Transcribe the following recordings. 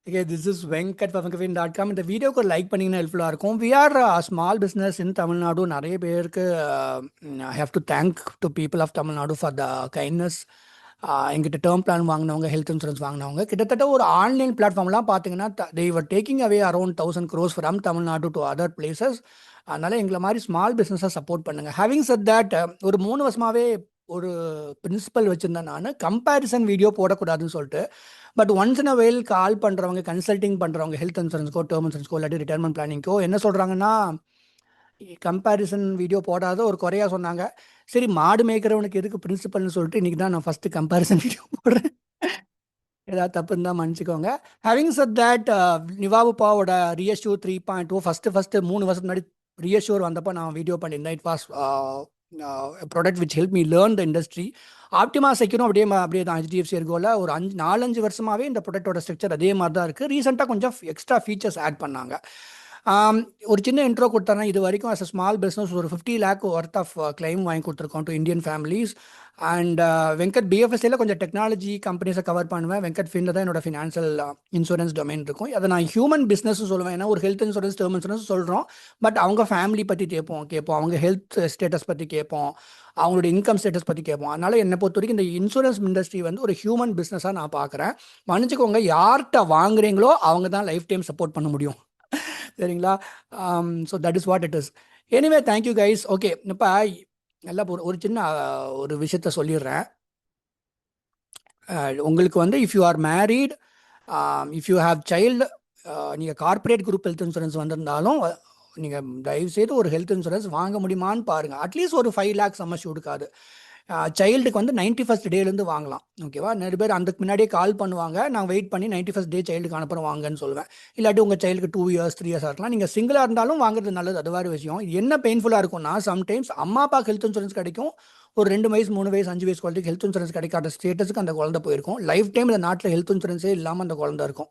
Okay, this is Venkat from Venkatfin.com. இந்த வீடியோக்கு ஒரு லைக் பண்ணிங்கன்னா ஹெல்ப்ஃபுல்லாக இருக்கும். We are small business in Tamil Nadu. நிறைய பேருக்கு I have to thank to people of Tamil Nadu for the kindness. எங்கிட்ட டேர்ம் பிளான் வாங்கினவங்க, ஹெல்த் இன்சூரன்ஸ் வாங்கினவங்க, கிட்டத்தட்ட ஒரு ஆன்லைன் பிளாட்ஃபார்ம்லாம் பார்த்தீங்கன்னா they were taking away around 1000 crores from Tamil Nadu to other places. அதனால் எங்களை மாதிரி ஸ்மால் பிஸ்னஸை சப்போர்ட் பண்ணுங்கள். ஹேவிங் said that, ஒரு 3 வருஷமாகவே ஒரு பிரின்சிபல் வச்சுருந்தேன் நான், கம்பேரிசன் வீடியோ போடக்கூடாதுன்னு சொல்லிட்டு. பட் ஒன்ஸ் இன் அ வேல் கால் பண்ணுறவங்க, கன்சல்டிங் பண்ணுறவங்க, ஹெல்த் இன்சூரன்ஸ்க்கோ டேர்ம் இன்சூரன்ஸ்க்கோ இல்லாட்டி ரிட்டையர்மெண்ட் பிளானிங்கோ என்ன சொல்கிறாங்கன்னா, கம்பேரிசன் வீடியோ போடாத ஒரு குறையா சொன்னாங்க. சரி, மாடு மேய்க்கிறவனுக்கு எதுக்கு பிரின்சிபல்னு சொல்லிட்டு இன்றைக்கி தான் நான் ஃபஸ்ட்டு கம்பேரிசன் வீடியோ போடுறேன். ஏதாவது தப்பு இருந்தால் மன்னிச்சிக்கோங்க. ஹேவிங் said that, நிவாபுப்பாவோட ரியஷ்யூர் 3.0 ஃபஸ்ட்டு 3 வருஷத்துக்கு முன்னாடி ரியஷ்யூர் வந்தப்போ நான் வீடியோ பண்ணியிருந்தேன். It was product which help me learn the industry. Optima செக்யூரும் அப்படியே தான். HDFC எர்கோவில் ஒரு 4-5 வருஷமாகவே இந்த ப்ராடக்டோட ஸ்ட்ரக்சர் அதே மாதிரி தான் இருக்குது. ரீசெண்டாக கொஞ்சம் எக்ஸ்ட்ரா ஃபீச்சர்ஸ் ஆட் பண்ணாங்க. ஒரு சின்ன இன்ட்ரோ கொடுத்தாங்கன்னா, இது வரைக்கும் அஸ் அ ஸ்மால் பிஸ்னஸ் ஒரு 50 lakh ஒர்த் ஆஃப் கிளைம் வாங்கி கொடுத்துருக்கோம் to Indian families. And Venkat பிஎஃப்எஸ்சியில் கொஞ்சம் டெக்னாலஜி கம்பெனிஸை கவர் பண்ணுவேன். வெங்கட் ஃபின்ல தான் என்னோட ஃபினான்ஷியல் இன்சூரன்ஸ் டொமைன் இருக்கும். அதை நான் ஹியூமன் பிஸ்னஸ் சொல்லுவேன். ஏன்னா ஒரு ஹெல்த் இன்சூரன்ஸ், டேர்ம் இன்சூரன்ஸ் சொல்கிறோம். பட் அவங்க ஃபேமிலி பற்றி கேட்போம், அவங்க ஹெல்த் ஸ்டேட்டஸ் பற்றி கேட்போம், அவங்களோட இன்கம் ஸ்டேட்டஸ் பற்றி கேட்போம். அதனால் என்னை பொறுத்த வரைக்கும் இந்த இன்சூரன்ஸ் இண்டஸ்ட்ரி வந்து ஒரு ஹியூமன் பிஸ்னஸாக நான் பார்க்குறேன். மன்னிச்சுக்கோங்க, யார்கிட்ட வாங்குறீங்களோ அவங்க தான் லைஃப் டைம் சப்போர்ட் பண்ண முடியும். சரிங்களா? So that is what it is. Anyway, thank you guys. Okay, இப்போ நல்லா ஒரு சின்ன ஒரு விஷயத்த சொல்லிடுறேன். உங்களுக்கு வந்து if you are married, if you have child, நீங்கள் கார்ப்பரேட் குரூப் ஹெல்த் இன்சூரன்ஸ் வந்திருந்தாலும் நீங்கள் தயவுசெய்து ஒரு ஹெல்த் இன்சூரன்ஸ் வாங்க முடியுமான்னு பாருங்கள். அட்லீஸ்ட் ஒரு 5 lakhs சம்மஷ்யூர்டுக்காது. சைல்டுக்கு வந்து 91st டேலேருந்து வாங்கலாம். ஓகேவா? நிறைய பேர் அதுக்கு முன்னாடியே கால் பண்ணுவாங்க. நான் வெயிட் பண்ணி 91st டே சைல்டுக்கு அனுப்புகிறேன் வாங்கன்னு சொல்லுவேன். இல்லாட்டி உங்கள் சைல்டுக்கு 2 years 3 years இருக்கலாம். நீங்கள் சிங்கிளாக இருந்தாலும் வாங்குறது நல்லது. அது வேறு விஷயம். இது என்ன பெயின்ஃபுல்லாக இருக்கும்னா, சம்டைம்ஸ் அம்மா அப்பாவுக்கு ஹெல்த் இன்சூரன்ஸ் கிடைக்கும், ஒரு 2 வயசு 3 வயசு 5 வயசு குழந்தைக்கு ஹெல்த் இன்சூரன்ஸ் கிடைக்காத ஸ்டேட்டஸுக்கு அந்த குழந்தை போயிருக்கும். லைஃப் டைம் இந்த நாட்டில் ஹெல்த் இன்சூரன்ஸே இல்லாமல் அந்த குழந்தை இருக்கும்.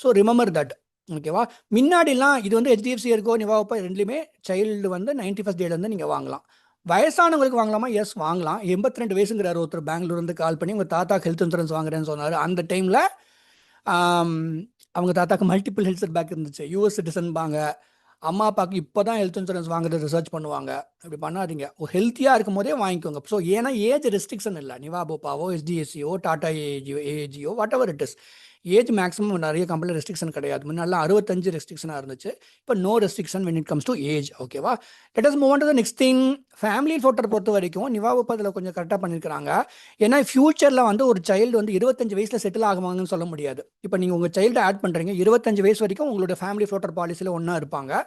So remember that. ஓகேவா? முன்னாடிலாம் இது வந்து HDFC எர்கோ, நிவாபா ரெண்டுலேயுமே சைல்டு வந்து 91st டேலேருந்து நீங்கள் வாங்கலாம். வயசானவங்களுக்கு வாங்கலாமா? எஸ், வாங்கலாம். 82 வயசுங்கிறார் ஒருத்தர் பெங்களூர்லேருந்து கால் பண்ணி, உங்கள் தாத்தா ஹெல்த் இன்சூரன்ஸ் வாங்குறேன்னு சொன்னார். அந்த டைமில் அவங்க தாத்தாக்கு மல்டிபிள் ஹெல்த் செட் பேக் இருந்துச்சு. US சிட்டிசன் பாங்க. அம்மா அப்பாவுக்கு இப்போ தான் ஹெல்த் இன்சூரன்ஸ் வாங்குறது ரிசர்ச் பண்ணுவாங்க. அப்படி பண்ணாதீங்க. ஒரு ஹெல்த்தியாக இருக்கும் போதே வாங்கிக்கோங்க. ஸோ ஏன்னா ஏஜ் ரெஸ்ட்ரிக்ஷன் இல்லை. நிவாபோப்பாவோ, HDFCயோ, டாடா ஏஜியோ, whatever it is, age maximum நிறைய கம்பெனியில் ரெஸ்ட்ரிக்ஷன் கிடையாது. முன்னாடிலாம் 65 ரெஸ்ட்ரிக்ஷனாக இருந்துச்சு. இப்போ no restriction when it comes to age. ஓகேவா? Let us move on to the next thing. Family floater பொறுத்த வரைக்கும் நிவாபா அதில் கொஞ்சம் கரெக்டாக பண்ணியிருக்காங்க. ஏன்னா ஃபியூச்சரில் வந்து ஒரு சைல்டு வந்து 25 வயசில் செட்டில் ஆகுவாங்கன்னு சொல்ல முடியாது. இப்போ நீங்கள் உங்கள் சைல்டு ஆட் பண்ணுறீங்க, 25 வயசு வரைக்கும் உங்களோட ஃபேமிலி ஃப்ளோட்டர் பாலிசியில் ஒன்றா இருப்பாங்க.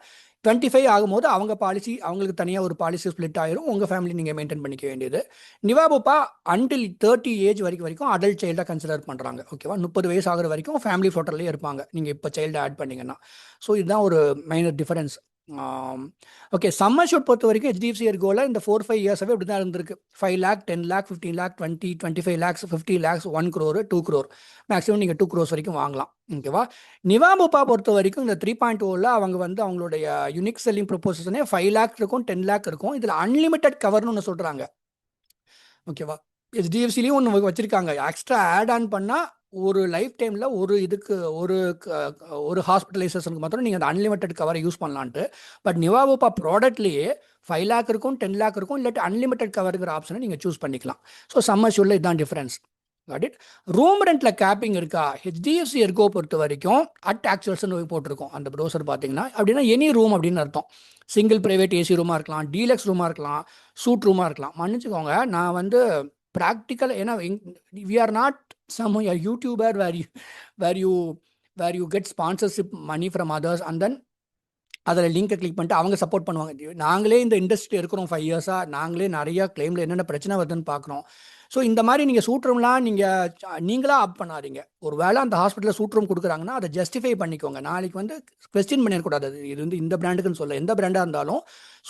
25 ஆகும்போது அவங்க பாலிசி, அவங்களுக்கு தனியாக ஒரு பாலிசி ஸ்ப்ளிட் ஆயிரும். உங்கள் ஃபேமிலி நீங்கள் மெயின்டைன் பண்ணிக்க வேண்டியது. நிவாபுப்பா அன்டில் 30 ஏஜ் வரைக்கும் அடல்ட் சைல்டாக கன்சிடர் பண்ணுறாங்க. ஓகேவா? 30 வயசு ஆகிற வரைக்கும் ஃபேமிலி ஃப்ளோட்டர்லேயே இருப்பாங்க நீங்கள் இப்போ சைல்டு ஆட் பண்ணிங்கன்னா. ஸோ இதுதான் ஒரு minor difference. Okay, summer shoot பொறுத்த வரைக்கும் HDFC எர்கோவில் இந்த 4-5 இயர்ஸாகவே இப்படி தான் இருந்திருக்கு. 5 lakh, 10 lakh, 15 lakh, 20-25 lakhs, 50 lakhs, 1 crore, 2 crore, maximum நீங்கள் 2 crores வரைக்கும் வாங்கலாம். ஓகேவா? நிவாபுப்பா பொறுத்த வரைக்கும் இந்த 3.0ல அவங்க வந்து அவங்களுடைய யூனிக் செல்லிங் ப்ரொபோசனே 5 lakh இருக்கும், 10 lakh இருக்கும். இதில் அன்லிமிட்டட் கவர்னு ஒன்று சொல்கிறாங்க. ஓகேவா? HDFCலையும் ஒன்று வச்சுருக்காங்க. எக்ஸ்ட்ரா ஆட் ஆன் பண்ணால் ஒரு லைஃப் டைமில் ஒரு ஹாஸ்பிட்டலைசேஷனுக்கு மாத்திரம் நீங்கள் அந்த அன்லிமிட்டட் கவரை யூஸ் பண்ணலான்ட்டு. பட் நிவாபுப்பா ப்ராடக்ட்லேயே 5 lakh இருக்கும், 10 lakh இருக்கும், இல்லாட்டி அன்லிமிட்டட் கவருங்கிற ஆப்ஷனை நீங்கள் சூஸ் பண்ணிக்கலாம். ஸோ சம்மர் ஷூட்டில் இதுதான் டிஃப்ரென்ஸ். Got it? ரூம் ரெண்ட்டில் கேப்பிங் இருக்கா? HDFC எர்கோ பொறுத்த வரைக்கும் அட் ஆக்சுவல்ஸ்னு போட்டிருக்கோம் அந்த ப்ரௌசர் பார்த்தீங்கன்னா. அப்படின்னா எனி ரூம் அப்படின்னு அர்த்தம். சிங்கிள் ப்ரைவேட் ஏசி ரூமாக இருக்கலாம், டீலக்ஸ் ரூமாக இருக்கலாம், சூட் ரூமாக இருக்கலாம். மன்னிச்சுக்கோங்க, நான் வந்து ப்ராக்டிக்கல், ஏன்னா we are not some YouTuber where you get sponsorship money from others and then அதில் லிங்கை கிளிக் பண்ணிட்டு அவங்க சப்போர்ட் பண்ணுவாங்க. நாங்களே இந்த இண்டஸ்ட்ரி இருக்கிறோம் 5 years-ஆக, நாங்களே நிறையா கிளைமில் என்னென்ன பிரச்சனை வருதுன்னு பார்க்குறோம். ஸோ இந்த மாதிரி நீங்கள் சூட் ரூம்லாம் நீங்களாக ஆப் பண்ணாதீங்க. ஒரு வேளை அந்த ஹாஸ்பிட்டலில் சூட் ரூம் கொடுக்குறாங்கன்னா அதை ஜஸ்டிஃபை பண்ணிக்கோங்க. நாளைக்கு வந்து கொஸ்டின் பண்ணிடக்கூடாது. இது வந்து இந்த பிராண்டுக்குன்னு சொல்ல, எந்த பிராண்டாக இருந்தாலும்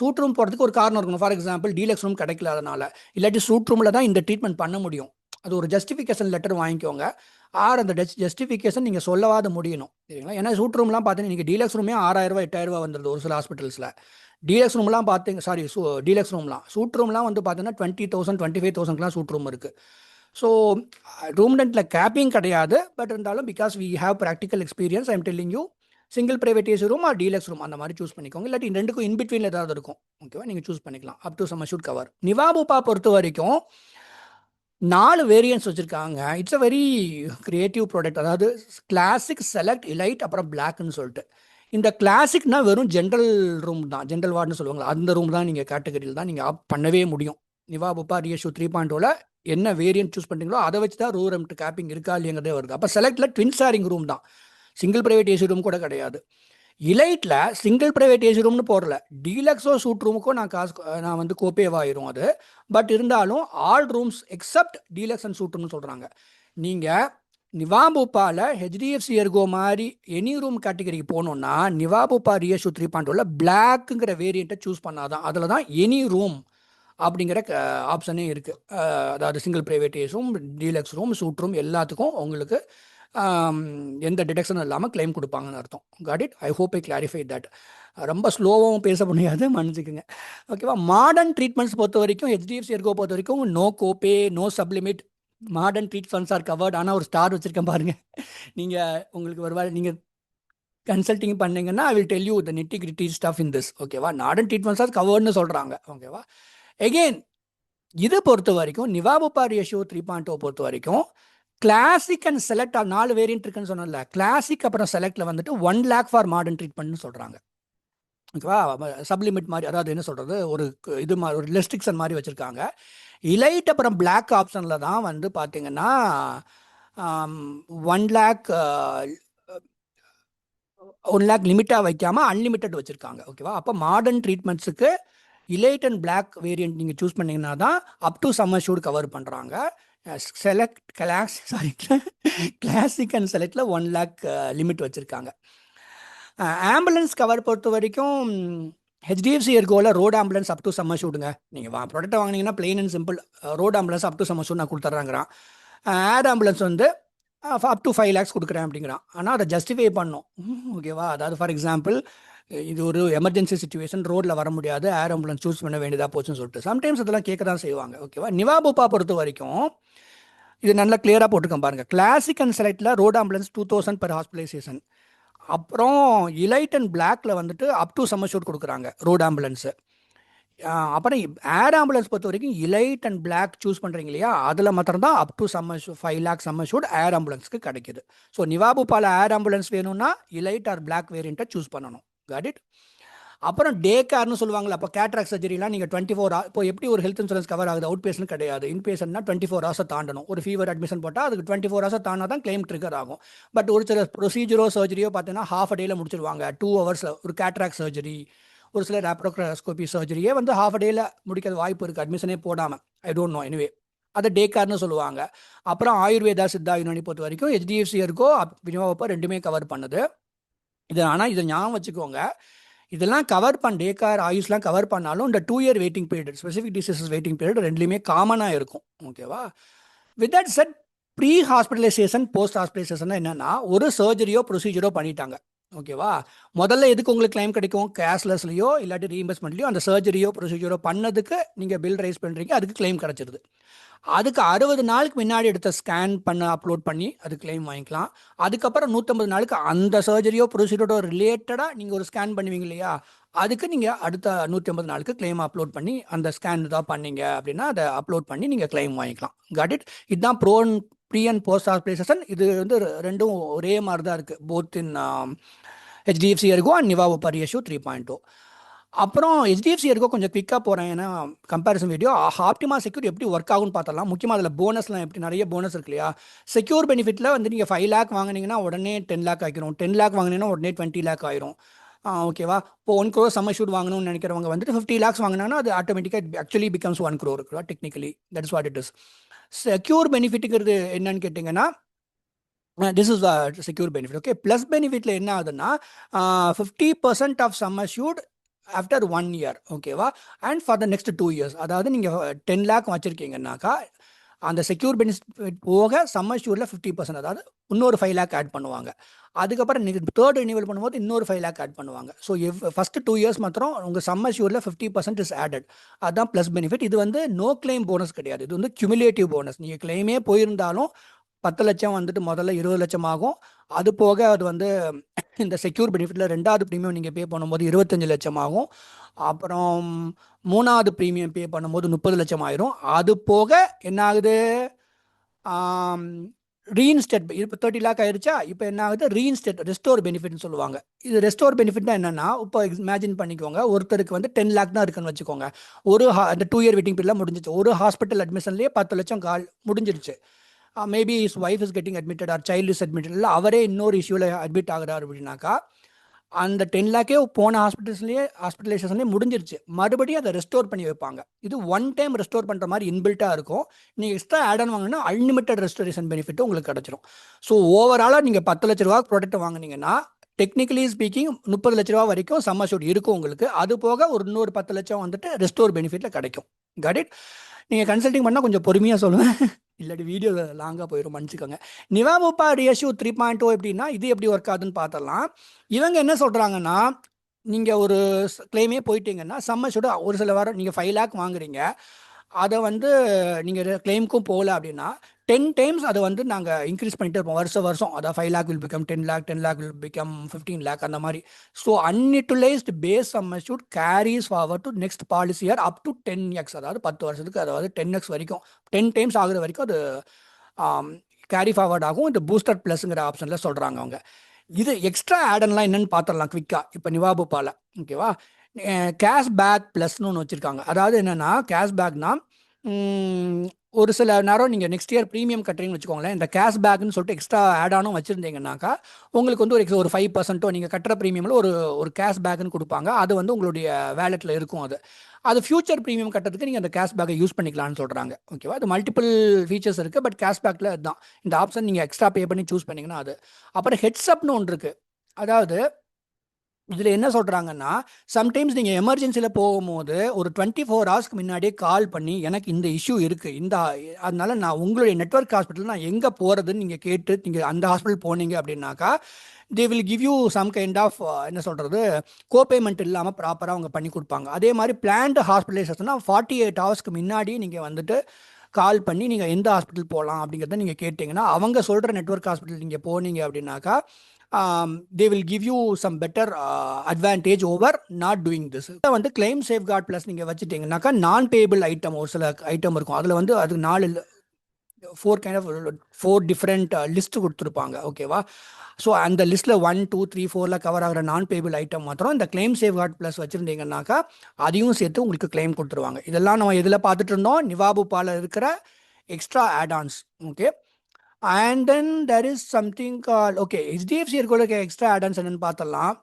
சூட் ரூம் போகிறதுக்கு ஒரு காரணம் இருக்கணும். ஃபார் எக்ஸாம்பிள் டீலக்ஸ் ரூம் கிடைக்கல, அதனால் இல்லாட்டி சூட் ரூமில் தான் இந்த ட்ரீட்மெண்ட் பண்ண முடியும். அது ஒரு ஜஸ்டிஃபிகேஷன் லெட்டர் வாங்கிக்கோங்க. அந்த ஜஸ்டிஃபிகேஷன் நீங்கள் சொல்லவாத முடியணும். சரிங்களா? ஏன்னா சூட் ரூம்லாம் பார்த்தீங்கன்னா நீங்கள் டீலக்ஸ் ரூமே 6000 8,000 வந்துடுது ஒரு சில ஹாஸ்பிட்டல்ஸில். டீலக்ஸ் ரூம்லாம் பார்த்தீங்க, டீலக்ஸ் ரூம்லாம், சூட் ரூம்லாம் வந்து பார்த்தீங்கன்னா 20,000 25,000லாம் சூட் ரூம் இருக்குது. ஸோ ரூம் ரெண்டில் கேப்பிங் கிடையாது. பட் இருந்தாலும் because we have practical experience, I am telling you, single private AC room or deluxe room அந்த மாதிரி சூஸ் பண்ணிக்கோங்க. இல்லாட்டி ரெண்டுக்கும் இன்பிட்வீனில் ஏதாவது இருக்கும், ஓகேவா, நீங்கள் சூஸ் பண்ணிக்கலாம். Up to sum assured cover. நிவாபுப்பா பொறுத்த வரைக்கும் 4 வேரியன்ட்ஸ் வச்சுருக்காங்க. It's a very creative product. அதாவது கிளாசிக், செலக்ட், இலைட், அப்புறம் பிளாக்னு சொல்லிட்டு. இந்த கிளாசிக்னா வெறும் ஜென்ரல் ரூம் தான், ஜென்ரல் வார்டுன்னு சொல்லுவாங்க, அந்த ரூம் தான் நீங்கள் கேட்டகரியில் தான் நீங்கள் ஆப் பண்ணவே முடியும். நிவாபுப்பா ரியஷூ 3.0ல என்ன வேரியன்ட் சூஸ் பண்ணுறீங்களோ அதை வச்சு தான் ரூ ரெண்ட் கேப்பிங் இருக்கா இல்லைங்கிறதே வருது. அப்போ செலக்டில் ட்வின் ஷேரிங் ரூம் தான், சிங்கிள் பிரைவேட் ஏசி ரூம் கூட கிடையாது. இலைட்டில் சிங்கிள் பிரைவேட் ஏசி ரூம்னு போடல, டீலக்ஸோ சூட் ரூமுக்கோ நான் வந்து கோப்பேவாயிரும் அது. பட் இருந்தாலும் all rooms except deluxe and suite ரூம்னு சொல்கிறாங்க. நீங்கள் நிவாபுப்பாவில் ஹெச்டிஎஃப்சி எர்கோ மாதிரி எனி ரூம் கேட்டகரிக்கு போகணுன்னா நிவாபுப்பா ரியஷூ 3.0ல பிளாக்குங்கிற வேரியண்ட்டை சூஸ் பண்ணாதான், அதில் தான் எனி ரூம் அப்படிங்கிற ஆப்ஷனே இருக்குது. அதாவது single private AC room, deluxe room, suite room எல்லாத்துக்கும் உங்களுக்கு எந்த டிடக்ஷனும் இல்லாமல் கிளைம் கொடுப்பாங்கன்னு அர்த்தம். Got it? I hope I clarify that. ரொம்ப ஸ்லோவாகவும் பேச முடியாது, மன்னிச்சுக்குங்க, ஓகேவா. மாடர்ன் ட்ரீட்மெண்ட்ஸ் பொறுத்த வரைக்கும், ஹெச்டிஎஃப்சி எர்கோ பொறுத்த வரைக்கும் no copay, no sublimit, modern treatments are covered. ஆனால் ஒரு ஸ்டார் வச்சுருக்கேன் பாருங்கள். நீங்கள் உங்களுக்கு ஒரு வேளை நீங்கள் கன்சல்டிங் பண்ணீங்கன்னா I will tell you the Nifty gritty stuff in this, ஓகேவா. மாடர்ன் ட்ரீட்மெண்ட்ஸ் ஆர் கவர்ட்னு சொல்கிறாங்க, ஓகேவா. எகெயின் இதை பொறுத்த வரைக்கும் நிவாபுப்பா ரியஷூ 3.0 பொறுத்த வரைக்கும் கிளாசிக் அண்ட் செலக்ட் 4 வேரியன்ட் இருக்குன்னு சொன்னல. கிளாசிக் அப்புறம் செலக்ட்ல வந்துட்டு 1 lakh ஃபார் மாடர்ன் ட்ரீட்மெண்ட்னு சொல்கிறாங்க, ஓகேவா. சப்ளிமெண்ட் மாதிரி, அதாவது என்ன சொல்கிறது, ஒரு இது மாதிரி ஒரு ரெஸ்ட்ரிக்ஷன் மாதிரி வச்சுருக்காங்க. இலைட் அப்புறம் பிளாக் ஆப்ஷனில் தான் வந்து பார்த்தீங்கன்னா 1 lakh 1 lakh லிமிட்டாக வைக்காமல் அன்லிமிட்டட் வச்சுருக்காங்க, ஓகேவா. அப்போ மாடர்ன் ட்ரீட்மெண்ட்ஸுக்கு இலைட் அண்ட் பிளாக் வேரியன்ட் நீங்கள் சூஸ் பண்ணிங்கன்னா தான் up to sum assured cover பண்ணுறாங்க. கிளாசிக் அண்ட் செலக்டில் 1 lakh லிமிட் வச்சுருக்காங்க. ஆம்புலன்ஸ் கவர் பொறுத்த வரைக்கும் ஹெச்டிஎஃப்சி எர்கோவில் road ambulance up to sum அஷ்யூர்டுங்க. நீங்கள் ப்ராடக்ட்டை வாங்கினீங்கன்னா plain and simple road ambulance up to sum assured நான் கொடுத்துட்றாங்கிறான். ஏர் ஆம்புலன்ஸ் வந்து அப் டு 5 lakhs கொடுக்குறேன் அப்படிங்கிறான். ஆனால் அதை ஜஸ்டிஃபை பண்ணணும், ஓகேவா. அதாவது ஃபார் எக்ஸாம்பிள் இது ஒரு எமர்ஜென்சி சுச்சுவேஷன், ரோட்டில் வர முடியாது, ஏர் ஆம்புலன்ஸ் சூஸ் பண்ண வேண்டியதாக போச்சுன்னு சொல்லிட்டு சம்டைம்ஸ் அதெல்லாம் கேட்க தான் செய்வாங்க, ஓகேவா. நிவாபுப்பா பொறுத்த வரைக்கும் இது நல்லா கிளியராக போட்டிருக்கேன் பாருங்கள். கிளாசிக் அண்ட் செலக்டில் ரோட் ஆம்புலன்ஸ் 2000 per ஹாஸ்பிட்டலைசேஷன். அப்புறம் இலைட் அண்ட் பிளாக்ல வந்துட்டு அப் டு சம் அஷ்யூர்ட் கொடுக்குறாங்க ரோட் ஆம்புலன்ஸு. அப்புறம் ஏர் ஆம்புலன்ஸ் பொறுத்த வரைக்கும் இலைட் அண்ட் பிளாக் சூஸ் பண்ணுறீங்க இல்லையா, அதில் மாத்திரம் தான் up to 5 lakh sum assured air ஆம்புலன்ஸ்க்கு கிடைக்குது. ஸோ நிவாபுப்பாவில் ஏர் ஆம்புலன்ஸ் வேணும்னா இலைட் ஆர் பிளாக் வேரியண்ட்டை சூஸ் பண்ணணும், காட் இட். அப்புறம் டே கேர்னு சொல்லுவாங்களா, அப்போ கேட்ராக்ட் சர்ஜரிலாம் நீங்கள் 24 hours, இப்போ எப்படி ஒரு ஹெல்த் இன்சூரன்ஸ் கவர் ஆகுது, அவுட் பேஷன் கிடையாது, இன் பேஷன்னா 24 hours தாண்டணும். ஒரு ஃபீவர் அட்மிஷன் போட்டால் அதுக்கு 24 hours தாண்டா தான் கிளைம் ட்ரிகர் ஆகும். பட் ஒரு சில ப்ரொசீஜரோ சர்ஜரியோ பார்த்தீங்கன்னா half a day முடிச்சிருவாங்க, 2 hours ஒரு கேட்ராக்ட் சர்ஜரி, ஒரு சில லேப்ரோஸ்கோபி சர்ஜரியே வந்து half a day முடிக்கிற வாய்ப்பு இருக்குது, அட்மிஷனே போடாமல். ஐ டோன்ட் நோ, எனிவே அதை டே கார்னு சொல்லுவாங்க. அப்புறம் ஆயுர்வேதா, சித்தா, யுனானி பொறுத்த வரைக்கும் ஹெச்டிஎஃப்சி இருக்கோ விநியோகப்போ ரெண்டுமே கவர் பண்ணுது. இது ஆனால் இதை ஞாபகம் வச்சுக்கோங்க, இதெல்லாம் கவர் டே கார் ஆயுஷ்லாம் கவர் பண்ணாலும் இந்த 2 year waiting period, specific diseases waiting period ரெண்டுலேயுமே காமனாக இருக்கும், ஓகேவா. With that set pre hospitalisation, post hospitalisation என்னென்னா ஒரு சர்ஜரியோ ப்ரொசீஜரோ பண்ணிட்டாங்க, ஓகேவா. முதல்ல எதுக்கு உங்களுக்கு கிளைம் கிடைக்கும், கேஷ்லெஸ்லையோ இல்லாட்டி ரீஇம்பர்ஸ்மெண்ட்லையோ அந்த சர்ஜரியோ ப்ரொசீஜரோ பண்ணதுக்கு நீங்கள் பில் ரைஸ் பண்ணுறீங்க, அதுக்கு கிளைம் கிடச்சிருது. அதுக்கு 60 நாளுக்கு முன்னாடி எடுத்த ஸ்கேன் பண்ண அப்லோட் பண்ணி அது கிளைம் வாங்கிக்கலாம். அதுக்கப்புறம் 150 நாளுக்கு அந்த சர்ஜரியோ ப்ரொசீஜரோ ரிலேட்டடாக நீங்கள் ஒரு ஸ்கேன் பண்ணுவீங்க இல்லையா, அதுக்கு நீங்கள் அடுத்த 150 நாளுக்கு கிளைம் அப்லோட் பண்ணி அந்த ஸ்கேன் தான் பண்ணீங்க அப்படின்னா அதை அப்லோட் பண்ணி நீங்கள் கிளைம் வாங்கிக்கலாம், காட் இட். இதுதான் ப்ரீ அண்ட் போஸ்ட் ஹாஸ்பிட்டலைசேஷன். இது வந்து ரெண்டும் ஒரே மாதிரி தான் இருக்குது, both in HDFC Ergo and நிவாபுப்பா ரியஷூ 3.0. அப்புறம் ஹெச்டிஎஃப்சி எர்கோ கொஞ்சம் குவிக்காக போகிறேன், ஏன்னா கம்பேரிசன் வீடியோ. ஆப்டிமா செக்யூர் எப்படி ஒர்க் ஆகும்னு பார்த்தலாம். முக்கியமாக அதில் போனஸ்லாம் எப்படி, நிறைய போனஸ் இருக்கு இல்லையா. செக்யூர் பெனிஃபிட்டில் வந்து நீங்கள் 5 lakh வாங்கினீங்கன்னா உடனே 10 lakh ஆகிரும், 10 lakh வாங்கினீங்கன்னா உடனே 20 lakh ஆயிரும், ஓகேவா. இப்போ 1 crore சம் அஷ்யூர்ட் வாங்கணும்னு நினைக்கிறவங்க வந்துட்டு 50 lakhs வாங்கினாங்கன்னா அது ஆட்டோமேட்டிக்காக actually becomes 1 crore, technically that is what it is. Secure பெனிஃபிட்டுங்கிறது என்னன்னு கேட்டிங்கன்னா, this is secure benefit, okay. Plus பெனிஃபிட்டில் என்ன ஆகுதுன்னா 50% of sum assured after 1 year, ஓகேவா. And for the next 2 years, அதாவது நீங்கள் 10 lakh வச்சுருக்கீங்கன்னாக்கா அந்த செக்யூர் பெனிஃபிட் போக சம் அஷ்யூர்டில் 50%, அதாவது இன்னொரு 5 லேக் ஆட் பண்ணுவாங்க. அதுக்கப்புறம் நீங்கள் தேர்ட் ரினிவல் பண்ணும்போது இன்னொரு 5 லேக் ஆட் பண்ணுவாங்க. ஸோ ஃபஸ்ட்டு 2 இயர்ஸ் மாத்திரம் உங்கள் சம் அஷ்யூரில் 50% இஸ் ஆடட். அதுதான் ப்ளஸ் பெனிஃபிட். இது வந்து நோ கிளைம் போனஸ் கிடையாது, இது வந்து கியூமுலேட்டிவ் போனஸ். நீங்கள் கிளைமே போயிருந்தாலும் 10 லட்சம் வந்துட்டு முதல்ல 20 லட்சம் ஆகும். அது போக அது வந்து இந்த செக்யூர் பெனிஃபிட்டில் 2வது ப்ரீமியம் நீங்கள் பே பண்ணும்போது 25 லட்சம் ஆகும். அப்புறம் 3வது ப்ரீமியம் பே பண்ணும்போது 30 லட்சம் ஆயிரும். அது போக என்ன ஆகுது, ரீஇன்ஸ்டேட் இப்போ 30 லேக் ஆயிருச்சா, இப்போ என்ன ஆகுது, ரீஇன்ஸ்டேட் ரெஸ்டோர் பெனிஃபிட்னு சொல்லுவாங்க. இது ரெஸ்டோர் பெனிஃபிட்னா என்னன்னா, இப்போ இமேஜின் பண்ணிக்கோங்க, ஒருத்தருக்கு வந்து 10 லேக் தான் இருக்குன்னு வச்சுக்கோங்க. அந்த 2 இயர் வெயிட்டிங் பீரியட்லாம் முடிஞ்சிச்சு. ஒரு ஹாஸ்பிட்டல் அட்மிஷன்லேயே 10 லட்சம் முடிஞ்சிருச்சு. Maybe is wife is getting admitted or child is admitted, இல்லை அவரே இன்னொரு இஷ்யூவில் அட்மிட் ஆகுறாரு அப்படின்னாக்கா, அந்த 10 லேக்கே போன ஹாஸ்பிட்டலைசேஷன்லேயே முடிஞ்சிருச்சு. மறுபடியும் அதை ரெஸ்டோர் பண்ணி வைப்பாங்க. இது ஒன் டைம் ரெஸ்டோர் பண்ணுற மாதிரி இன்பில்ட்டாக இருக்கும். நீங்கள் எக்ஸ்ட்ரா ஆட் ஆன் வாங்கினா அன்லிமிட்டட் ரெஸ்டோரேஷன் பெனிஃபிட்டும் உங்களுக்கு கிடச்சிரும். ஸோ ஓவராலாக நீங்கள் 10 லட்ச ரூபா ப்ராடக்ட் வாங்கினீங்கன்னா டெக்னிக்கலி ஸ்பீக்கிங் 30 லட்ச ரூபா வரைக்கும் சம் அஷ்யூர்ட் இருக்கும் உங்களுக்கு. அது போக ஒரு இன்னொரு 10 லட்சம் வந்துட்டு ரெஸ்டோர் பெனிஃபிட்டில் கிடைக்கும். Got it? நீங்கள் கன்சல்டிங் பண்ணால் கொஞ்சம் பொறுமையாக சொல்லுவேன், இல்லாட்டி வீடியோ லாங்காக போயிடும், மன்னிச்சுக்கோங்க. நிவாபுப்பா ரிஎஸ்யூ 3.0 எப்படின்னா இது எப்படி ஒர்க் ஆகுதுன்னு பார்த்தலாம். இவங்க என்ன சொல்கிறாங்கன்னா, நீங்கள் ஒரு கிளைமே போயிட்டீங்கன்னா சம் அஷ்யூர்ட் ஒரு சில வாரம் நீங்கள் 5 லேக் வாங்குறீங்க, அதை வந்து நீங்கள் கிளைமுக்கும் போகல அப்படின்னா 10 டைம்ஸ் அதை வந்து நாங்கள் இன்க்ரீஸ் பண்ணிட்டு இருப்போம் வருஷம். அதாவது 5 lakh will become 10 lakh, 10 lakh will become 15 lakh, அந்த மாதிரி. So unutilised base sum assured carries forward to next policy year up to 10x, அதாவது 10 வருஷத்துக்கு, அதாவது 10x வரைக்கும் 10 டைம்ஸ் ஆகுற வரைக்கும் அது கேரி ஃபார்வர்ட் ஆகும். இந்த பூஸ்டர் ப்ளஸ்ங்கிற ஆப்ஷனில் சொல்கிறாங்க அவங்க. இது எக்ஸ்ட்ரா ஆடன்லாம் என்னென்னு பார்த்துடலாம் குவிக்காக. இப்போ நிவாபுப்பால ஓகேவா, கேஷ் பேக் ப்ளஸ்னு ஒன்று வச்சுருக்காங்க. அதாவது என்னென்னா, கேஷ் பேக்னா ஒரு சில நேரம் நீங்கள் நெக்ஸ்ட் இயர் ப்ரீமியம் கட்டுறீங்கன்னு வச்சுக்கோங்களேன், இந்த கேஷ் பேக்னு சொல்லிட்டு எக்ஸ்ட்ரா ஆட் ஆனும் வச்சுருந்தீங்கன்னாக்கா உங்களுக்கு வந்து ஒரு 5%, நீங்கள் கட்டுற ப்ரீமியமில் ஒரு கேஷ் பேக்னு கொடுப்பாங்க. அது வந்து உங்களுடைய வேலெட்டில் இருக்கும். அது ஃபியூச்சர் ப்ரீமியம் கட்டுறதுக்கு நீங்கள் அந்த கேஷ் பேக்கை யூஸ் பண்ணிக்கலாம்னு சொல்கிறாங்க. ஓகேவா, அது மல்டிபிள் ஃபீச்சர்ஸ் இருக்குது. பட் கேஷ் பேக்கில் அதுதான் இந்த ஆப்ஷன், நீங்கள் எக்ஸ்ட்ரா பே பண்ணி சூஸ் பண்ணிங்கன்னா அது. அப்புறம் ஹெட்ஸ்அப்னு ஒன்று இருக்குது. அதாவது இதில் என்ன சொல்கிறாங்கன்னா, சம்டைம்ஸ் நீங்கள் எமர்ஜென்சியில் போகும்போது ஒரு 24 ஹவர்ஸ்க்கு முன்னாடியே கால் பண்ணி எனக்கு இந்த இஷ்யூ இருக்குது, அதனால நான் உங்களுடைய நெட்வொர்க் ஹாஸ்பிட்டல் நான் எங்கே போகிறதுன்னு நீங்கள் கேட்டு நீங்கள் அந்த ஹாஸ்பிட்டல் போனீங்க அப்படின்னாக்கா they will give you some kind of என்ன சொல்கிறது, கோபேமெண்ட் இல்லாமல் ப்ராப்பராக அவங்க பண்ணி கொடுப்பாங்க. அதே மாதிரி பிளான்டு ஹாஸ்பிட்டலைசேஷன்னா 48 ஹவர்ஸ்க்கு முன்னாடி நீங்கள் வந்துட்டு கால் பண்ணி நீங்கள் எந்த ஹாஸ்பிட்டல் போகலாம் அப்படிங்கிறத நீங்கள் கேட்டிங்கன்னா, அவங்க சொல்கிற நெட்வொர்க் ஹாஸ்பிட்டல் நீங்கள் போனீங்க அப்படின்னாக்கா they will give you some better advantage over not doing this. வந்து claim safeguard plus நீங்கள் வச்சுட்டீங்கன்னாக்கா நான் பேபிள் ஐட்டம் ஒரு சில ஐட்டம் இருக்கும். அதில் வந்து அது 4 டிஃப்ரெண்ட் லிஸ்ட் கொடுத்துருப்பாங்க. ஓகேவா, ஸோ அந்த லிஸ்ட்டில் 1, 2, 3, 4 கவர் ஆகிற நான் பேபிள் ஐட்டம் மாத்திரம் இந்த கிளைம் சேஃப்கார்ட் ப்ளஸ் வச்சுருந்தீங்கன்னாக்கா அதையும் சேர்த்து உங்களுக்கு கிளைம் கொடுத்துருவாங்க. இதெல்லாம் நம்ம எதில் பார்த்துட்டு இருந்தோம், நிவாபுப்பால இருக்கிற extra add-ons. Okay, and then there is something call HDFC இருக்க எக்ஸ்ட்ரா ஆட்-ஆன்ஸ் என்னன்னு பார்த்தலாம்.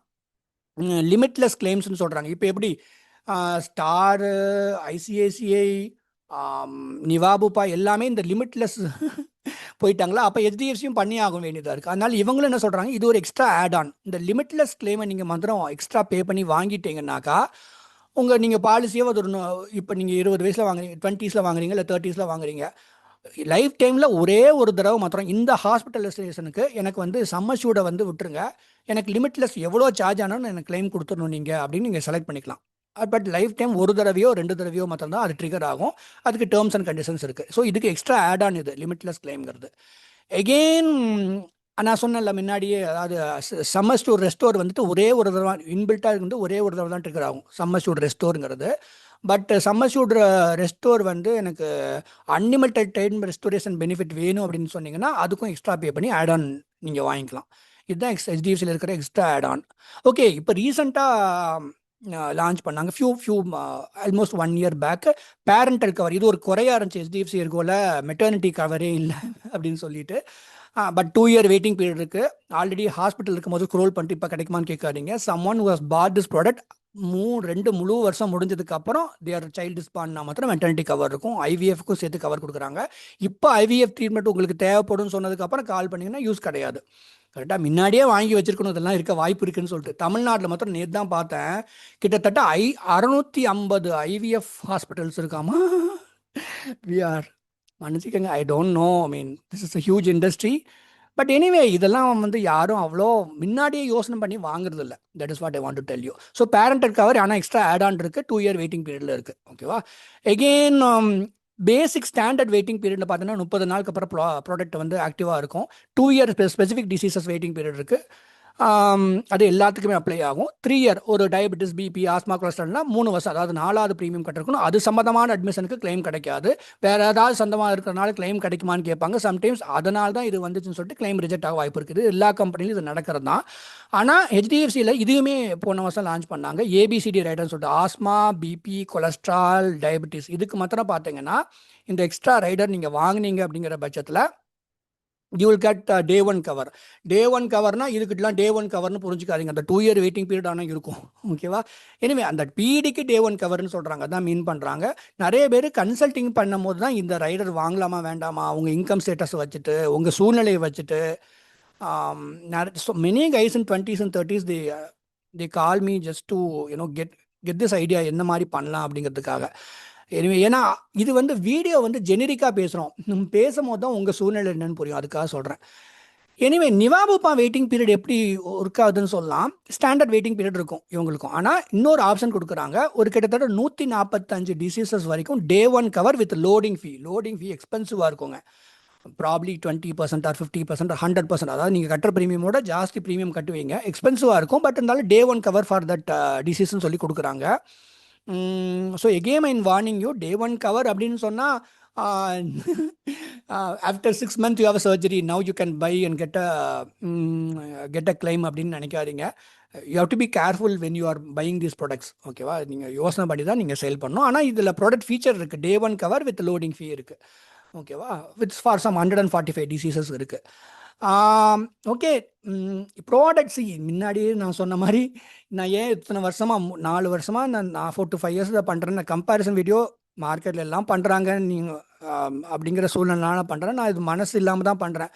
லிமிட்லெஸ் கிளைம்ஸ்னு சொல்கிறாங்க. இப்போ எப்படி ஸ்டாரு, ICICI, நிவாபுப்பா எல்லாமே இந்த லிமிட்லெஸ் போயிட்டாங்களா, அப்போ HDFCயும் பண்ணி ஆக வேண்டியதாக இருக்குது. அதனால் இவங்களும் என்ன சொல்கிறாங்க, இது ஒரு எக்ஸ்ட்ரா ஆட்-ஆன். இந்த லிமிட்லெஸ் கிளைமை நீங்கள் மாத்திரம் எக்ஸ்ட்ரா பே பண்ணி வாங்கிட்டீங்கன்னாக்கா நீங்கள் பாலிசியை ஒரு இப்போ நீங்கள் 20 வயசில் வாங்குறீங்க, 20s வாங்குறீங்க, இல்லை 30s வாங்குறீங்க, லைஃப் டைமில் ஒரே ஒரு தடவை மாத்திரம் இந்த ஹாஸ்பிட்டலைசேஷனுக்கு எனக்கு வந்து சம் அஷ்யூர்டை வந்து விட்டுருங்க, எனக்கு லிமிட்லெஸ் எவ்வளோ சார்ஜ் ஆனாலும் எனக்கு கிளைம் கொடுத்துடணும் நீங்கள் அப்படின்னு நீங்கள் செலக்ட் பண்ணிக்கலாம். பட் லைஃப் டைம் ஒரு தடவையோ 2 தடவையோ மாத்திரம் தான் அது ட்ரிகர் ஆகும். அதுக்கு டேர்ம்ஸ் அண்ட் கண்டிஷன்ஸ் இருக்குது. ஸோ இதுக்கு எக்ஸ்ட்ரா ஆட் ஆன் இது லிமிட்லெஸ் கிளைம்ங்கிறது. எகெயின் நான் சொன்னேன்ல முன்னாடியே, அதாவது சம் அஷ்யூர்ட் ரெஸ்டோர் வந்துட்டு ஒரே ஒரு தடவை இன்பில்ட்டாக வந்து ஒரே ஒரு தடவை தான் ட்ரிகர் ஆகும் சம் அஷ்யூர்ட் ரெஸ்டோருங்கிறது. பட் சம் அஷ்யூர்ட் ரெஸ்டோர் வந்து எனக்கு அன்லிமிட்டட் டைம் ரெஸ்டோரேஷன் பெனிஃபிட் வேணும் அப்படின்னு சொன்னீங்கன்னா அதுக்கும் எக்ஸ்ட்ரா பே பண்ணி ஆட் ஆன் நீங்கள் வாங்கிக்கலாம். இதுதான் HDFCயில் இருக்கிற எக்ஸ்ட்ரா ஆட் ஆன். ஓகே, இப்போ ரீசெண்டாக லான்ச் பண்ணாங்க few almost 1 year back parental cover. இது ஒரு குறையா இருந்துச்சு HDFC இருக்கோல, மெட்டர்னிட்டி கவரே இல்லை அப்படின்னு சொல்லிட்டு. பட் 2 இயர் வெயிட்டிங் பீரியட் இருக்குது. ஆல்ரெடி ஹாஸ்பிட்டல் இருக்கும் போது ஸ்க்ரோல் பண்ணிட்டு இப்போ கிடைக்குமான்னு கேட்காதீங்க. Someone who has bought this product 2 முழு வருஷம் முடிஞ்சதுக்கு அப்புறம் தேர் சைல்டு ஸ்பான்னா மாத்திரம் மெட்டர்னிட்டி கவர் இருக்கும். IVFக்கும் சேர்த்து கவர் கொடுக்குறாங்க. இப்போ IVF ட்ரீட்மெண்ட் உங்களுக்கு தேவைப்படும் சொன்னதுக்கப்புறம் கால் பண்ணிங்கன்னா யூஸ் கிடையாது. கரெக்டாக முன்னாடியே வாங்கி வச்சிருக்கணும், இதெல்லாம் இருக்க வாய்ப்பு இருக்குன்னு சொல்லிட்டு. தமிழ்நாட்டில் மாத்திரம் நேற்று தான் பார்த்தேன், கிட்டத்தட்ட 650 IVF ஹாஸ்பிட்டல்ஸ் இருக்காமா. வி ஆர் மன்னிச்சுக்கங்க, I don't know. I mean this is a huge industry. But anyway இதெல்லாம் வந்து யாரும் அவ்வளோ முன்னாடியே யோசனை பண்ணி வாங்குறது இல்லை. That is what I want to tell you. So parenthood cover ஆனால் எக்ஸ்ட்ரா ஆட் ஆன் இருக்குது, 2 இயர் வெயிட்டிங் பீரியடில் இருக்குது. ஓகேவா. எகெயின் பேசிக் ஸ்டாண்டர்ட் வெயிட்டிங் பீரியடில் பார்த்தீங்கன்னா 30 நாளுக்கு அப்புறம் ப்ராடக்ட் வந்து ஆக்டிவாக இருக்கும். 2 year specific diseases waiting period இருக்குது. அது எல்லாத்துக்குமே அப்ளை ஆகும். 3 இயர் ஒரு டயபெட்டிஸ், பிபி, ஆஸ்மா, கொலஸ்ட்ரால்னா 3 வருஷம், அதாவது 4வது ப்ரீமியம் கட்டிருக்கணும். அது சம்மந்தமான அட்மிஷனுக்கு கிளைம் கிடைக்காது. வேறு ஏதாவது சொந்தமாக இருக்கிறனால கிளைம் கிடைக்குமான்னு கேட்பாங்க. சம்டைம்ஸ் அதனால தான் இது வந்துச்சுன்னு சொல்லிட்டு கிளைம் ரிஜெக்ட் ஆக வாய்ப்பு இருக்குது. எல்லா கம்பெனிலும் இது நடக்கிறது தான். ஆனால் ஹெச்டிஎஃப்சியில் இதுவுமே போன வருஷம் லான்ச் பண்ணாங்க. ஏபிசிடி ரைடர்னு சொல்லிட்டு ஆஸ்மா, பிபி, கொலஸ்ட்ரால், டயபெட்டிஸ் இதுக்கு மாத்திரம் பார்த்தீங்கன்னா இந்த எக்ஸ்ட்ரா ரைடர் நீங்கள் வாங்கினீங்க அப்படிங்கிற பட்சத்தில் you will get day 1 cover. Day 1 கவர்னா இதுக்கிட்டலாம் டே 1 கவர்னு புரிஞ்சுக்காதீங்க. அந்த 2 இயர் வெயிட்டிங் பீரியட் ஆனால் இருக்கும். ஓகேவா. எனவே அந்த பிடிக்கு டே 1 கவர்னு சொல்கிறாங்க, அதான் மீன் பண்ணுறாங்க. நிறைய பேர் கன்சல்டிங் பண்ணும் போது தான் இந்த ரைடர் வாங்கலாமா வேண்டாமா, உங்கள் இன்கம் ஸ்டேட்டஸ் வச்சுட்டு, உங்கள் சூழ்நிலையை வச்சுட்டு, so many guys in 20s and 30s they call me just to get this idea என்ன மாதிரி பண்ணலாம் அப்படிங்கிறதுக்காக. எனவே ஏன்னா இது வந்து வீடியோ வந்து ஜெனரிக்காக பேசுகிறோம், நம்ம பேசும்போது தான் உங்கள் சூழ்நிலை என்னன்னு புரியும், அதுக்காக சொல்கிறேன். எனிவே நிவாபுப்பா வெயிட்டிங் பீரியட் எப்படி ஒர்க் ஆகுதுன்னு சொல்லலாம். ஸ்டாண்டர்ட் வெயிட்டிங் பீரியட் இருக்கும் இவங்களுக்கும். ஆனால் இன்னொரு ஆப்ஷன் கொடுக்குறாங்க. ஒரு கிட்டத்தட்ட 145 டிசீசஸ் வரைக்கும் day 1 cover with loading fee. Loading fee எக்ஸ்பென்சிவாக இருக்குங்க. ப்ராப்ளி 20% or 50% or 100%, அதாவது நீங்கள் கட்டுற ப்ரீமியமோட ஜாஸ்தி ப்ரீமியம் கட்டுவீங்க, எக்ஸ்பென்சிவாக இருக்கும். பட் இருந்தாலும் டே 1 கவர் ஃபார் தட் டிசீஸ்ன்னு சொல்லி கொடுக்குறாங்க. So again I warning you, day 1 cover அப்படின்னு சொன்னால் after 6 months you have a surgery, now you can buy and get a claim அப்படின்னு நினைக்காதீங்க. You have to be careful when you are buying these products. ஓகேவா. நீங்கள் யோசனை பண்ணி தான் நீங்கள் சேல் பண்ணணும். ஆனால் இதில் ப்ராடக்ட் ஃபீச்சர் இருக்குது, டே 1 கவர் வித் லோடிங் ஃபீ இருக்குது. ஓகேவா. வித் ஃபார் சம் 145 டிசீசஸ் இருக்குது. ஓகே. ப்ராடக்ட்ஸ் முன்னாடியே நான் சொன்ன மாதிரி, நான் ஏன் இத்தனை வருஷமாக 4 வருஷமாக நான் 4 to 5 years தான் பண்ணுறேன். நான் கம்பேரிசன் வீடியோ மார்க்கெட்டில் எல்லாம் பண்ணுறாங்க, நீங்கள் அப்படிங்கிற சூழ்நிலை பண்ணுறேன். நான் இது மனசு இல்லாமல் தான் பண்ணுறேன்.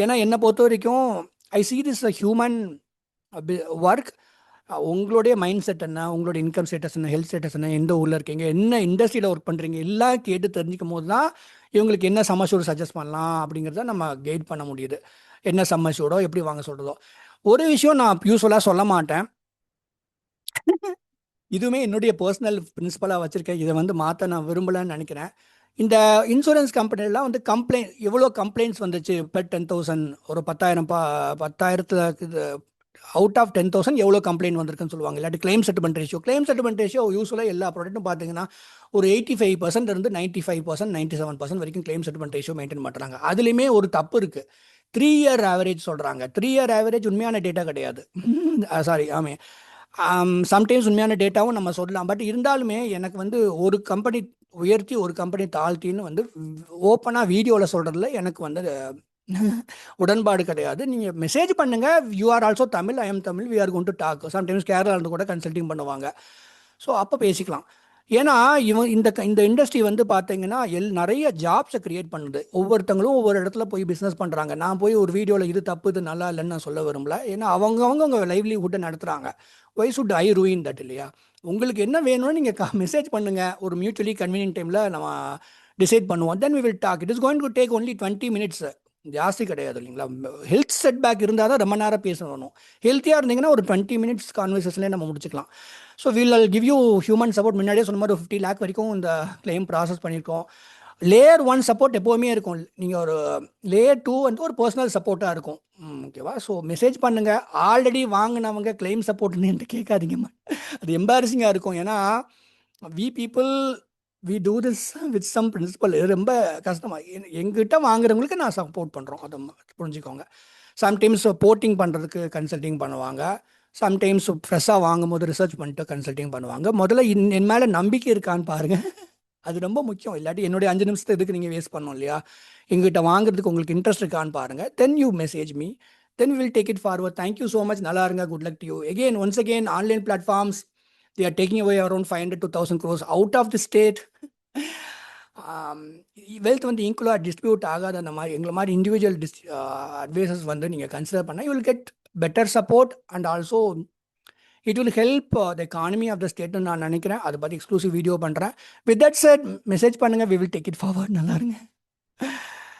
ஏன்னா என்னை பொறுத்த வரைக்கும் I see this a human work. உங்களுடைய மைண்ட் செட் என்ன, உங்களோட இன்கம் ஸ்டேட்டஸ் என்ன, ஹெல்த் ஸ்டேட்டஸ் என்ன, எந்த ஊரில் இருக்கீங்க, என்ன இண்டஸ்ட்ரியில் ஒர்க் பண்ணுறீங்க, எல்லாம் கேட்டு தெரிஞ்சுக்கும் போது தான் இவங்களுக்கு என்ன சம்மர்ஷூட் சஜஸ்ட் பண்ணலாம் அப்படிங்கிறத நம்ம கைட் பண்ண முடியுது. என்ன சம்மர்ஷூடோ எப்படி வாங்க சொல்கிறதோ. ஒரு விஷயம் நான் யூஸ்வலாக சொல்ல மாட்டேன், இதுவுமே என்னுடைய பர்சனல் பிரின்சிபலாக வச்சுருக்கேன், இதை வந்து மாற்ற நான் விரும்பலைன்னு நினைக்கிறேன். இந்த இன்சூரன்ஸ் கம்பெனிலாம் வந்து கம்ப்ளைண்ட், எவ்வளோ கம்ப்ளைண்ட்ஸ் வந்துச்சு பெர் 10,000, ஒரு 10,000 அவுட் ஆஃப் 10,000 எவ்வளோ கம்ப்ளைண்ட் வந்திருக்குன்னு சொல்லுவாங்க. இல்லாட்டி claim settlement ratio. Claim settlement ratio யூஸ்வலாக எல்லா ப்ராடக்ட்டும் பார்த்தீங்கன்னா ஒரு 85% இருந்து 95%, 97% வரைக்கும் கிளைம் செட்டில்மெண்ட் ரேஷியோ மெயின்டைன் பண்ணுறாங்க. அதுலேயுமே ஒரு தப்பு இருக்குது. 3 இயர் ஆவரேஜ் சொல்கிறாங்க. 3 இயர் ஆவரேஜ் உண்மையான டேட்டா கிடையாது. சாரி, ஆமாம், சம்டைம்ஸ் உண்மையான டேட்டாவும் நம்ம சொல்லலாம். பட் இருந்தாலுமே எனக்கு வந்து ஒரு கம்பெனி உயர்த்தி ஒரு கம்பெனி தாழ்த்தின்னு வந்து ஓப்பனாக வீடியோவில் சொல்கிறதுல எனக்கு வந்து உடன்பாடு கிடையாது. நீங்கள் மெசேஜ் பண்ணுங்கள், you are also Tamil, I am Tamil, we are going to talk. Sometimes கேரளாவிலேருந்து கூட கன்சல்டிங் பண்ணுவாங்க. ஸோ அப்போ பேசிக்கலாம். ஏன்னா இந்த இண்டஸ்ட்ரி வந்து பார்த்தீங்கன்னா நிறைய ஜாப்ஸை க்ரியேட் பண்ணுது. ஒவ்வொருத்தங்களும் ஒவ்வொரு இடத்துல போய் பிஸ்னஸ் பண்ணுறாங்க. நான் போய் ஒரு வீடியோவில் இது தப்பு, இது நல்லா இல்லைன்னு நான் சொல்ல விரும்பல. ஏன்னா அவங்க லைவ்லிஹுட்டை நடத்துகிறாங்க. Why should I ruin that, இல்லையா? உங்களுக்கு என்ன வேணும்னு நீங்கள் மெசேஜ் பண்ணுங்கள். ஒரு மியூச்சுவலி கன்வீனியன்ட் டைமில் நம்ம டிசைட் பண்ணுவோம். Then we will talk. It is going to take only 20 minutes, ஜாஸ்தி கிடையாது, இல்லைங்களா? ஹெல்த் செட் பேக் இருந்தால் தான் ரொம்ப நேரம் பேசணும். ஹெல்த்தியாக இருந்தீங்கன்னா ஒரு 20 minutes கான்வர்சேஷன்லேயே நம்ம முடிச்சுக்கலாம். So will give you human support. முன்னாடியே சொன்ன மாதிரி 50 lakh வரைக்கும் இந்த கிளைம் ப்ராசஸ் பண்ணியிருக்கோம். லேயர் 1 சப்போர்ட் எப்போவுமே இருக்கும். நீங்கள் ஒரு லேயர் 2 வந்து ஒரு பர்சனல் சப்போர்ட்டாக இருக்கும். ஓகேவா. ஸோ மெசேஜ் பண்ணுங்கள். ஆல்ரெடி வாங்கினவங்க கிளைம் சப்போர்ட்னு என்கிட்ட கேட்காதீங்கம்மா, அது எம்பாரசிங்காக இருக்கும். ஏன்னா we do this with some principle. இது ரொம்ப கஷ்டமாக எங்கிட்ட வாங்குறவங்களுக்கு நான் சப்போர்ட் பண்ணுறோம், அதை புரிஞ்சுக்கோங்க. சம்டைம்ஸ் போர்ட்டிங் பண்ணுறதுக்கு கன்சல்டிங் பண்ணுவாங்க. சம்டைம்ஸ் ஃப்ரெஷ்ஷாக வாங்கும் போது ரிசர்ச் பண்ணிட்டு கன்சல்டிங் பண்ணுவாங்க. முதல்ல என் மேலே நம்பிக்கை இருக்கான்னு பாருங்கள், அது ரொம்ப முக்கியம். இல்லாட்டி என்னுடைய 5 நிமிஷத்தை எதுக்கு நீங்கள் வேஸ்ட் பண்ணணும், இல்லையா? எங்கிட்ட வாங்குறதுக்கு உங்களுக்கு இன்ட்ரெஸ்ட் இருக்கான்னு பாருங்கள். Then you message me, then will take it forward. Thank you so much. நல்லா இருங்க. Good luck to you. Again, once again, online platforms, they are taking away around 500 to 1,000 crores out of the state. Wealth வந்து ஈக்குவலாக distribute ஆகாத அந்த மாதிரி எங்களை மாதிரி individual advices வந்து நீங்கள் கன்சிடர் பண்ணால் you will get better support and also it will help the economy of the ஸ்டேட்னு நான் நினைக்கிறேன். அதை பற்றி எக்ஸ்க்ளூசிவ் வீடியோ பண்ணுறேன். வித் தட் செட் மெசேஜ் பண்ணுங்கள், we will take it forward. நல்லா இருங்க.